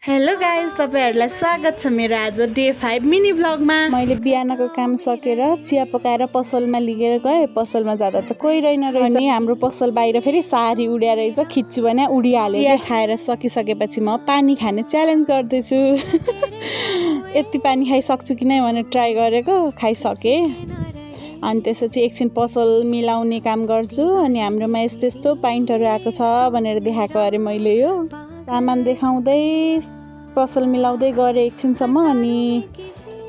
Hello guys, तपाईहरुलाई स्वागत छ मेरो आज डे 5 मिनी ब्लगमा। मैले बिहानको काम सकेर चिया पकाएर पसलमा लिएर गए। पसलमा जाँदा त कोही रहेन रहेछ नि। हाम्रो पसल बाहिर फेरि सारी उड्या रहेछ। खिच्छु भने उडिहाल्यो। चिया खाएर सकिसकेपछि म पानी खाने च्यालेन्ज गर्दै छु। यति पानी खाइसक्छु कि नै भनेर ट्राई गरेको, खाइसके। अनि त्यसपछि एकछिन पसल मिलाउने काम गर्छु। अनि हाम्रोमा यस्तो यस्तो पाइन्टहरु आएको छ भनेर देखाएको अरे मैले। यो सामान देखाउँदै पसल मिलाउँदै गरे एकछिनसम्म। अनि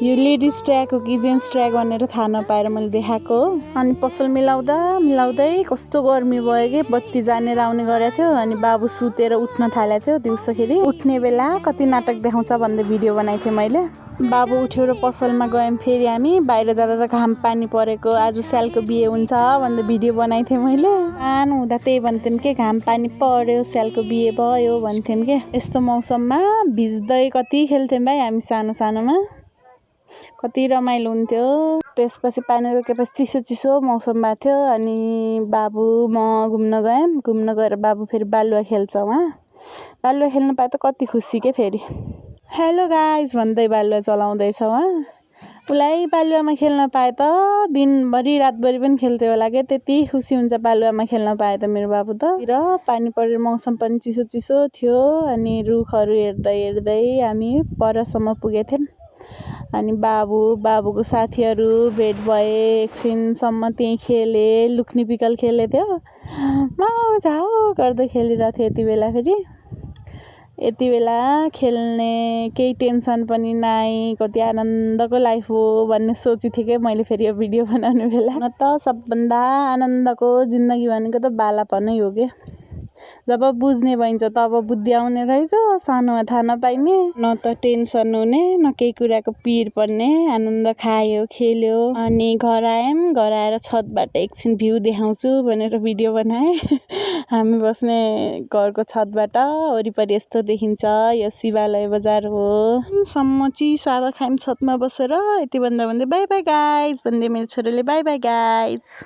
यो लेडिज ट्र्याक हो कि जेन्ट्स ट्र्याक भनेर थाहा नपाएर मैले देखाएको। अनि पसल मिलाउँदै कस्तो गर्मी भयो कि बत्ती जानेर आउने गरेको थियो। अनि बाबु सुतेर उठ्न थालेको थियो। दिउँसोखेरि उठ्ने बेला कति नाटक देखाउँछ भन्दै भिडियो बनाएको थिएँ मैले। बाबु उठ्यो र पसलमा गयौँ। फेरि हामी बाहिर जाँदा त घाम पानी परेको, आज स्यालको बिहे हुन्छ भन्दै भिडियो बनाएको थिएँ मैले। सानो हुँदा त्यही भन्थ्यौँ के, घाम पानी पर्यो स्यालको बिहे भयो भन्थ्यौँ के। यस्तो मौसममा भिज्दै कति खेल्थ्यौँ भाइ हामी सानो सानोमा, कति रमाइलो हुन्थ्यो। त्यसपछि पानी रोकेपछि चिसो चिसो मौसम भएको थियो। अनि बाबु म घुम्न गएर बाबु फेरि बालुवा खेल्छ उहाँ। बालुवा खेल्न पाए त कति खुसी के। फेरि हेलो गाइज भन्दै बालुवा चलाउँदैछ उहाँ। उसलाई बालुवामा खेल्न पाए त दिनभरि रातभरि पनि खेल्थ्यो होला के। त्यति खुसी हुन्छ बालुवामा खेल्न पाए त मेरो बाबु त। र पानी परेर मौसम पनि चिसो चिसो थियो। अनि रुखहरू हेर्दै हामी परसम्म पुगेको थियौँ। अनि बाबुको साथीहरू भेट भए। एकछिनसम्म त्यहीँ खेले, लुक्ने पिकल खेलेको थियो। माउ झाउ गर्दै खेलिरहेको थियो। यति बेला खेल्ने केही टेन्सन पनि नाइ, कति आनन्दको लाइफ हो भन्ने सोचेको थिएँ कि मैले फेरि यो भिडियो बनाउने बेला। न त सबभन्दा आनन्दको जिन्दगी भनेको त बालापनै हो के। जब बुझ्ने भइन्छ तब बुद्धि आउने रहेछ। सानोमा थाहा नपाइने, न त टेन्सन हुने, न केही कुराको पिर पर्ने। आनन्द खायो खेल्यो। अनि घर आयौँ। घर आएर छतबाट एकछिन भ्यू देखाउँछु भनेर भिडियो बनाएँ। हामी बस्ने घरको छतबाट वरिपरि यस्तो देखिन्छ। यो शिवालय बजार हो। सम्म चिसो हावा खायौँ छतमा बसेर। यति भन्दै बाई बाई गाइज भन्दै मेरो छोरीले बाई बाई गाइज।